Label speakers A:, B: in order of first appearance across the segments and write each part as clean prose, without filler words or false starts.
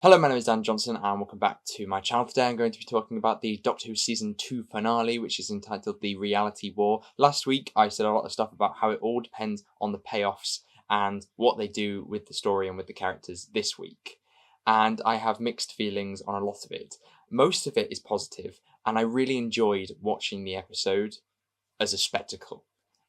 A: Hello, my name is Dan Johnson and welcome back to my channel. Today I'm going to be talking about the Doctor Who Season 2 finale, which is entitled The Reality War. Last week I said a lot of stuff about how it all depends on the payoffs and what they do with the story and with the characters this week. And I have mixed feelings on a lot of it. Most of it is positive, and I really enjoyed watching the episode as a spectacle.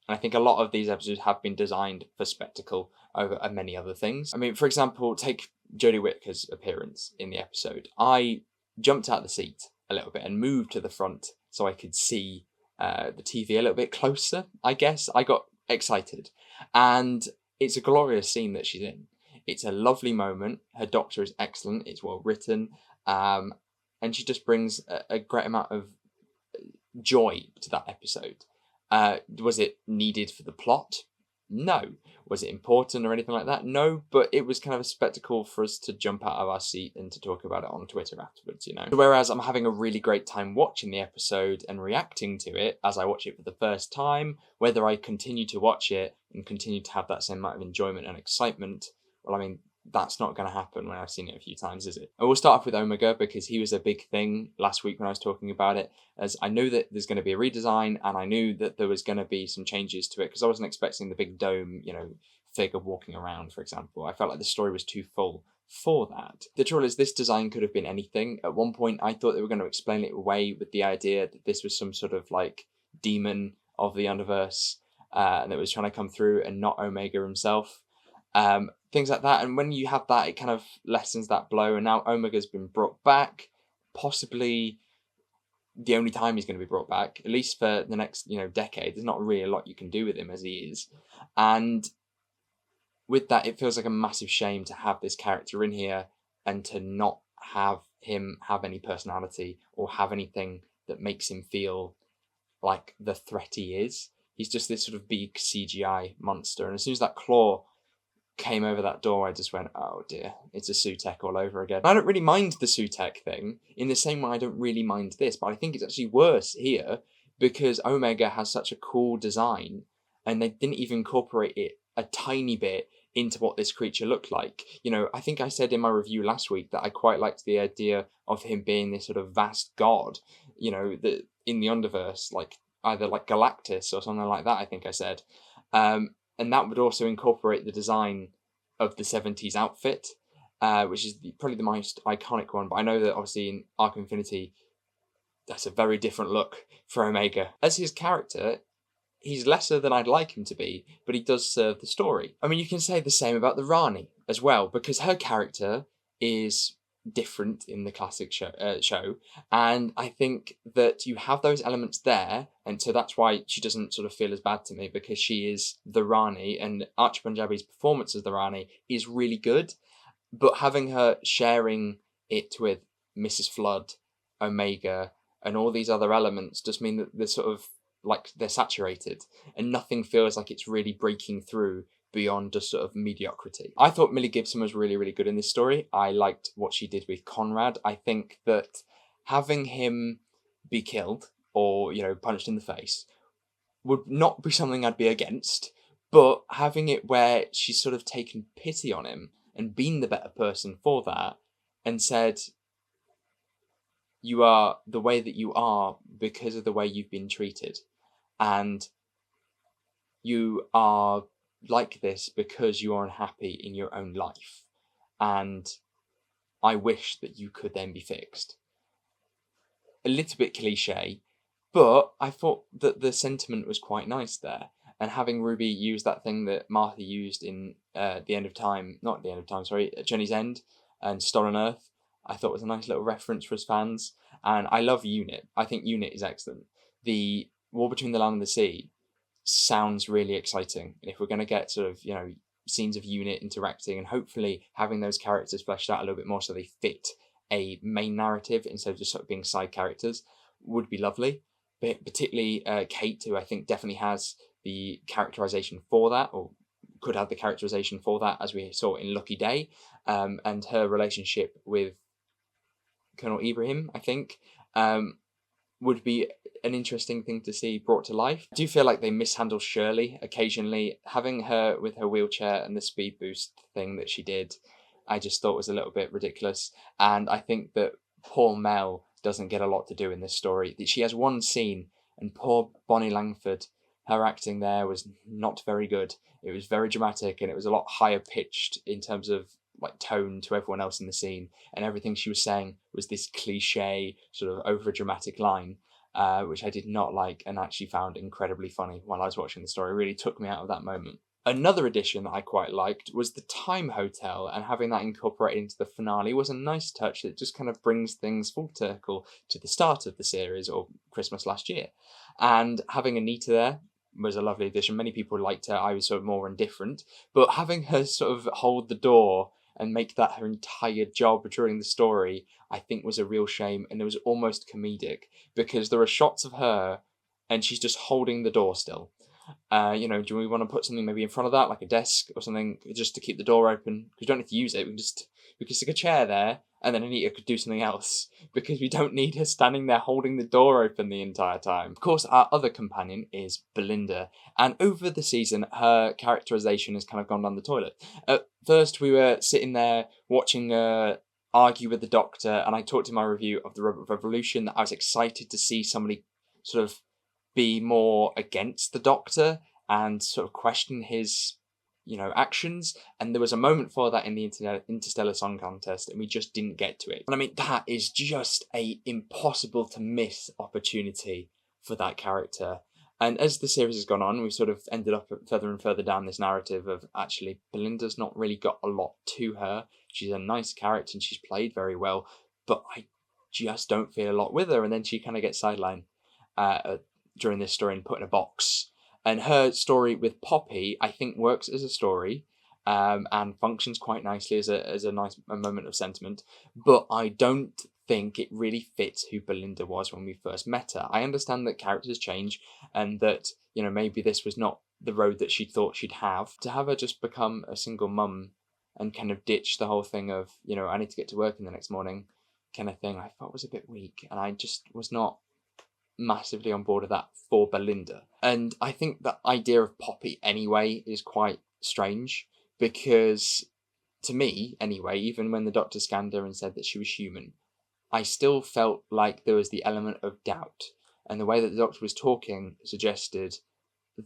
A: And I think a lot of these episodes have been designed for spectacle over many other things. I mean, for example, take Jodie Whittaker's appearance in the episode. I jumped out of the seat a little bit and moved to the front so I could see the TV a little bit closer, I guess. I got excited. And it's a glorious scene that she's in. It's a lovely moment. Her Doctor is excellent. It's well written. And she just brings a great amount of joy to that episode. Was it needed for the plot? No. Was it important or anything like that? No, but it was kind of a spectacle for us to jump out of our seat and to talk about it on Twitter afterwards, you know. Whereas I'm having a really great time watching the episode and reacting to it as I watch it for the first time, whether I continue to watch it and continue to have that same amount of enjoyment and excitement, well, I mean, that's not going to happen when I've seen it a few times, is it? I will start off with Omega because he was a big thing last week when I was talking about it, as I know that there's going to be a redesign and I knew that there was going to be some changes to it because I wasn't expecting the big dome, figure walking around, for example. I felt like the story was too full for that. The trouble is this design could have been anything. At one point I thought they were going to explain it away with the idea that this was some sort of like demon of the universe and that was trying to come through and not Omega himself. Things like that, and when you have that, it kind of lessens that blow. And now Omega's been brought back, possibly the only time he's going to be brought back, at least for the next decade. There's not really a lot you can do with him as he is, and with that, it feels like a massive shame to have this character in here and to not have him have any personality or have anything that makes him feel like the threat he is. He's just this sort of big CGI monster, and as soon as that claw came over that door, I just went, oh dear, it's a Sutek all over again. I don't really mind the Sutek thing in the same way I don't really mind this, but I think it's actually worse here because Omega has such a cool design and they didn't even incorporate it a tiny bit into what this creature looked like. I think I said in my review last week that I quite liked the idea of him being this sort of vast god, that in the Underverse, like either like Galactus or something like that, I think I said. And that would also incorporate the design of the 70s outfit, which is probably the most iconic one. But I know that obviously in Arc Infinity, that's a very different look for Omega. As his character, he's lesser than I'd like him to be, but he does serve the story. I mean, you can say the same about the Rani as well, because her character is different in the classic show, and I think that you have those elements there, and so that's why she doesn't sort of feel as bad to me, because she is the Rani, and Archie Punjabi's performance as the Rani is really good, but having her sharing it with Mrs. Flood, Omega, and all these other elements just mean that they're sort of like they're saturated, and nothing feels like it's really breaking through beyond just sort of mediocrity. I thought Millie Gibson was really, really good in this story. I liked what she did with Conrad. I think that having him be killed or, punched in the face would not be something I'd be against, but having it where she's sort of taken pity on him and been the better person for that and said, you are the way that you are because of the way you've been treated. And you are like this because you are unhappy in your own life. And I wish that you could then be fixed. A little bit cliche, but I thought that the sentiment was quite nice there. And having Ruby use that thing that Martha used in Journey's End and Stolen Earth, I thought was a nice little reference for us fans. And I love Unit. I think Unit is excellent. The War Between the Land and the Sea sounds really exciting. And if we're going to get sort of, scenes of Unit interacting and hopefully having those characters fleshed out a little bit more so they fit a main narrative instead of just sort of being side characters, would be lovely. But particularly Kate, who I think definitely has the characterization for that, or could have the characterization for that, as we saw in Lucky Day, and her relationship with Colonel Ibrahim, I think, would be an interesting thing to see brought to life. I do feel like they mishandle Shirley occasionally. Having her with her wheelchair and the speed boost thing that she did I just thought was a little bit ridiculous. And I think that poor Mel doesn't get a lot to do in this story. She has one scene, and poor Bonnie Langford, her acting there was not very good. It was very dramatic, and it was a lot higher pitched in terms of like tone to everyone else in the scene, and everything she was saying was this cliche sort of over dramatic line, which I did not like and actually found incredibly funny while I was watching the story. It really took me out of that moment. Another addition that I quite liked was the Time Hotel, and having that incorporated into the finale was a nice touch that just kind of brings things full circle to the start of the series, or Christmas last year. And having Anita there was a lovely addition. Many people liked her. I was sort of more indifferent, but having her sort of hold the door and make that her entire job during the story, I think was a real shame, and it was almost comedic because there are shots of her and she's just holding the door still. Do we want to put something maybe in front of that, like a desk or something, just to keep the door open? Because we don't need to use it. We can stick a chair there, and then Anita could do something else, because we don't need her standing there holding the door open the entire time. Of course, our other companion is Belinda, and over the season, her characterization has kind of gone down the toilet. At first, we were sitting there watching her argue with the Doctor, and I talked in my review of the Revolution that I was excited to see somebody sort of be more against the Doctor and sort of question his, actions. And there was a moment for that in the Interstellar Song Contest, and we just didn't get to it. And I mean, that is just a impossible to miss opportunity for that character. And as the series has gone on, we've sort of ended up further and further down this narrative of actually Belinda's not really got a lot to her. She's a nice character and she's played very well, but I just don't feel a lot with her. And then she kind of gets sidelined during this story and put in a box. And her story with Poppy, I think, works as a story, and functions quite nicely as a nice moment of sentiment. But I don't think it really fits who Belinda was when we first met her. I understand that characters change, and that maybe this was not the road that she thought she'd have. To have her just become a single mum and kind of ditch the whole thing of I need to get to work in the next morning kind of thing, I thought was a bit weak, and I just was not massively on board with that for Belinda. And I think the idea of Poppy anyway is quite strange, because to me anyway, even when the Doctor scanned her and said that she was human, I still felt like there was the element of doubt, and the way that the Doctor was talking suggested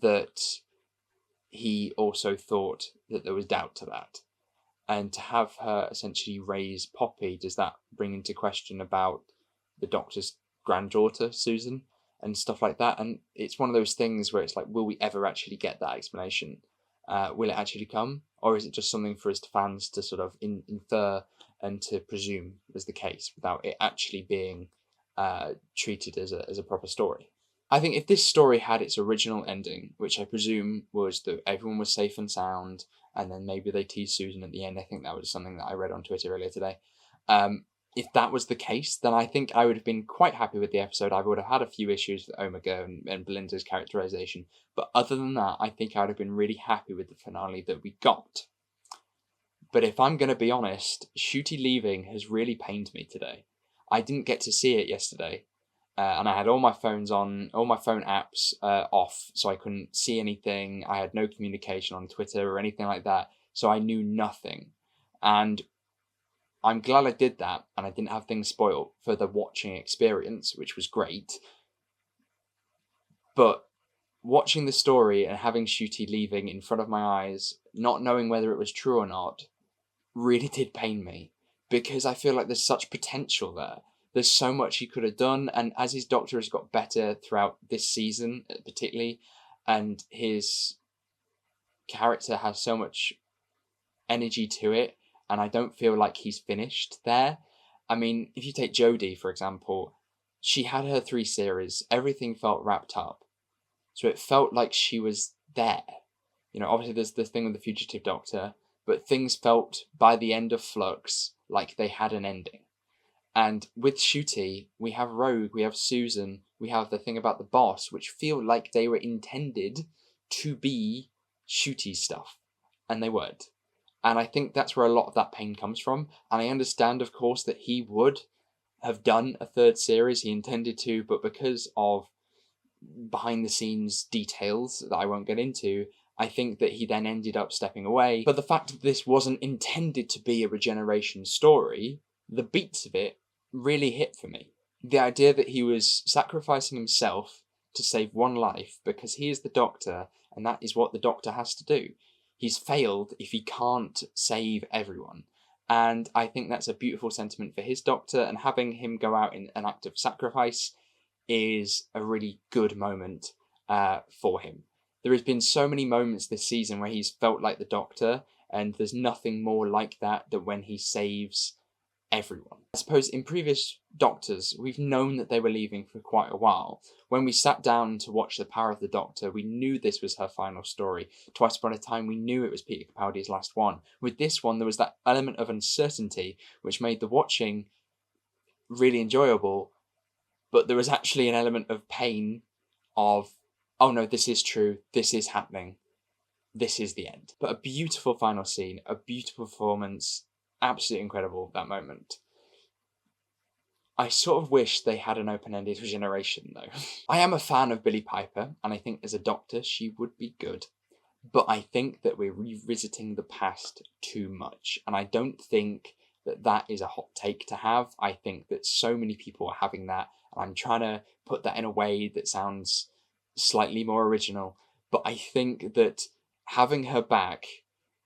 A: that he also thought that there was doubt to that. And to have her essentially raise Poppy, does that bring into question about the Doctor's granddaughter Susan and stuff like that? And it's one of those things where it's like, will we ever actually get that explanation? Will it actually come, or is it just something for us fans to sort of infer and to presume is the case without it actually being treated as a proper story? I think if this story had its original ending, which I presume was that everyone was safe and sound, and then maybe they teased Susan at the end, I think that was something that I read on Twitter earlier today. If that was the case, then I think I would have been quite happy with the episode. I would have had a few issues with Omega and Belinda's characterization, but other than that, I think I would have been really happy with the finale that we got. But if I'm going to be honest, Ncuti leaving has really pained me today. I didn't get to see it yesterday, and I had all my phone apps off, so I couldn't see anything. I had no communication on Twitter or anything like that, so I knew nothing. And I'm glad I did that, and I didn't have things spoiled for the watching experience, which was great. But watching the story and having Ncuti leaving in front of my eyes, not knowing whether it was true or not, really did pain me, because I feel like there's such potential there. There's so much he could have done, and as his Doctor has got better throughout this season, particularly, and his character has so much energy to it, and I don't feel like he's finished there. I mean, if you take Jodie, for example, she had her 3 series, everything felt wrapped up. So it felt like she was there. Obviously there's the thing with the Fugitive Doctor, but things felt, by the end of Flux, like they had an ending. And with Ncuti, we have Rogue, we have Susan, we have the thing about the boss, which feel like they were intended to be Ncuti stuff, and they weren't. And I think that's where a lot of that pain comes from. And I understand, of course, that he would have done a 3rd series, he intended to, but because of behind the scenes details that I won't get into, I think that he then ended up stepping away. But the fact that this wasn't intended to be a regeneration story, the beats of it really hit for me. The idea that he was sacrificing himself to save one life because he is the Doctor and that is what the Doctor has to do. He's failed if he can't save everyone. And I think that's a beautiful sentiment for his Doctor, and having him go out in an act of sacrifice is a really good moment for him. There has been so many moments this season where he's felt like the Doctor, and there's nothing more like that than when he saves everyone. I suppose in previous Doctors, we've known that they were leaving for quite a while. When we sat down to watch The Power of the Doctor, we knew this was her final story. Twice Upon a Time, we knew it was Peter Capaldi's last one. With this one, there was that element of uncertainty, which made the watching really enjoyable, but there was actually an element of pain of, oh no, this is true, this is happening, this is the end. But a beautiful final scene, a beautiful performance, absolutely incredible, that moment. I sort of wish they had an open-ended regeneration, though. I am a fan of Billie Piper, and I think as a Doctor she would be good. But I think that we're revisiting the past too much, and I don't think that that is a hot take to have. I think that so many people are having that, and I'm trying to put that in a way that sounds slightly more original. But I think that having her back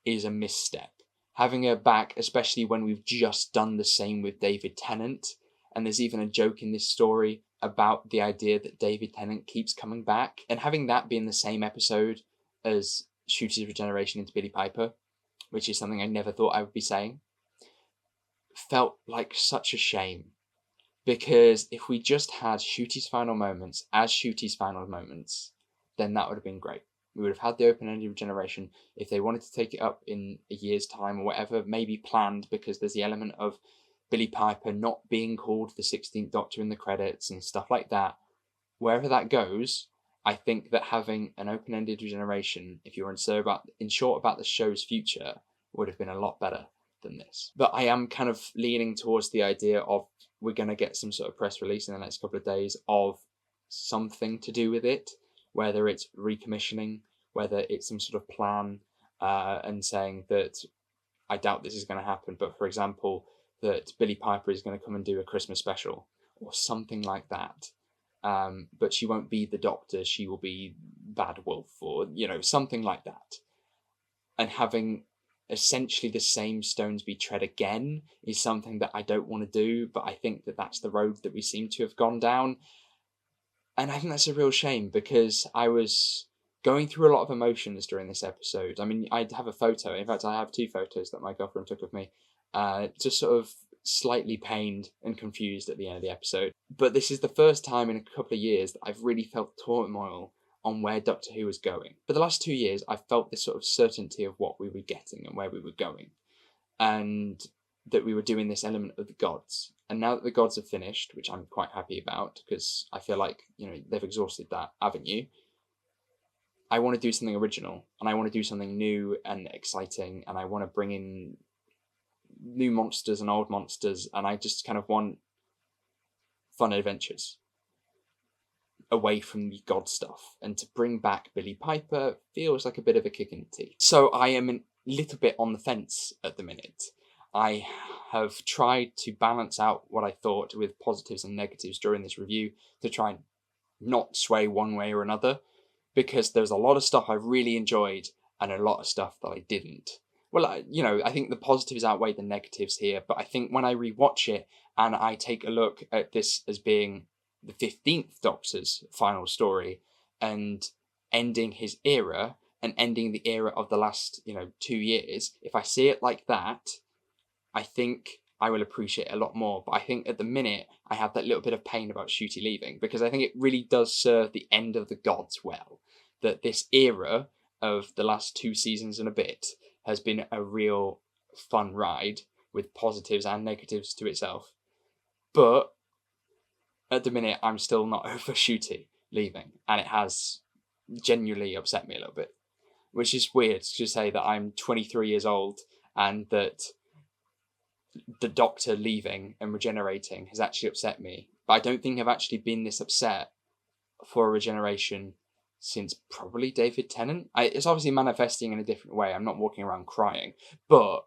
A: is a misstep. Having her back, especially when we've just done the same with David Tennant, and there's even a joke in this story about the idea that David Tennant keeps coming back, and having that be in the same episode as Ncuti's regeneration into Billie Piper, which is something I never thought I would be saying, felt like such a shame. Because if we just had Ncuti's final moments as Ncuti's final moments, then that would have been great. We would have had the open-ended regeneration. If they wanted to take it up in a year's time or whatever, maybe planned, because there's the element of Billie Piper not being called the 16th Doctor in the credits and stuff like that. Wherever that goes, I think that having an open-ended regeneration, if you're unsure about the show's future, would have been a lot better than this. But I am kind of leaning towards the idea of we're going to get some sort of press release in the next couple of days of something to do with it, whether it's recommissioning, whether it's some sort of plan, and saying that I doubt this is going to happen, but for example, that Billie Piper is going to come and do a Christmas special or something like that. But she won't be the Doctor, she will be Bad Wolf, or, something like that. And having essentially the same stones be tread again is something that I don't want to do, but I think that that's the road that we seem to have gone down. And I think that's a real shame, because I was going through a lot of emotions during this episode. I mean, I have a photo. In fact, I have 2 photos that my girlfriend took of me. Just sort of slightly pained and confused at the end of the episode. But this is the first time in a couple of years that I've really felt turmoil on where Doctor Who was going. For the last 2 years, I felt this sort of certainty of what we were getting and where we were going. And that we were doing this element of the gods. And now that the gods have finished, which I'm quite happy about, because I feel like, they've exhausted that avenue, I want to do something original, and I want to do something new and exciting, and I want to bring in new monsters and old monsters, and I just kind of want fun adventures away from the god stuff. And to bring back Billie Piper feels like a bit of a kick in the teeth. So I am a little bit on the fence at the minute. I have tried to balance out what I thought with positives and negatives during this review to try and not sway one way or another, because there's a lot of stuff I really enjoyed and a lot of stuff that I didn't. Well, I think the positives outweigh the negatives here, but I think when I rewatch it and I take a look at this as being the 15th Doctor's final story and ending his era and ending the era of the last, 2 years, if I see it like that, I think I will appreciate it a lot more. But I think at the minute, I have that little bit of pain about Ncuti leaving, because I think it really does serve the end of the gods well. That this era of the last 2 seasons and a bit has been a real fun ride with positives and negatives to itself. But at the minute, I'm still not over Ncuti leaving, and it has genuinely upset me a little bit, which is weird to say that I'm 23 years old and that the Doctor leaving and regenerating has actually upset me. But I don't think I've actually been this upset for a regeneration since probably David Tennant. It's obviously manifesting in a different way. I'm not walking around crying, but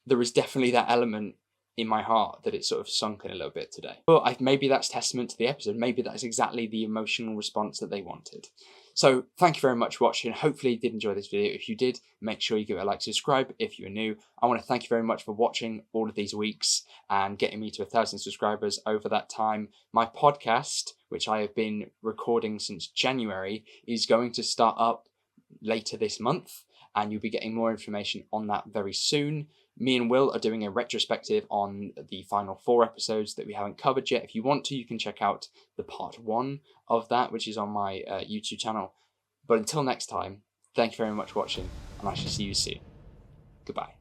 A: there is definitely that element in my heart that it's sort of sunken a little bit today. But maybe that's testament to the episode. Maybe that's exactly the emotional response that they wanted. So thank you very much for watching. Hopefully you did enjoy this video. If you did, make sure you give it a like, subscribe if you're new. I want to thank you very much for watching all of these weeks and getting me to 1,000 subscribers over that time. My podcast, which I have been recording since January, is going to start up later this month, and you'll be getting more information on that very soon. Me and Will are doing a retrospective on the final 4 episodes that we haven't covered yet. If you want to, you can check out the part 1 of that, which is on my YouTube channel. But until next time, thank you very much for watching, and I shall see you soon. Goodbye.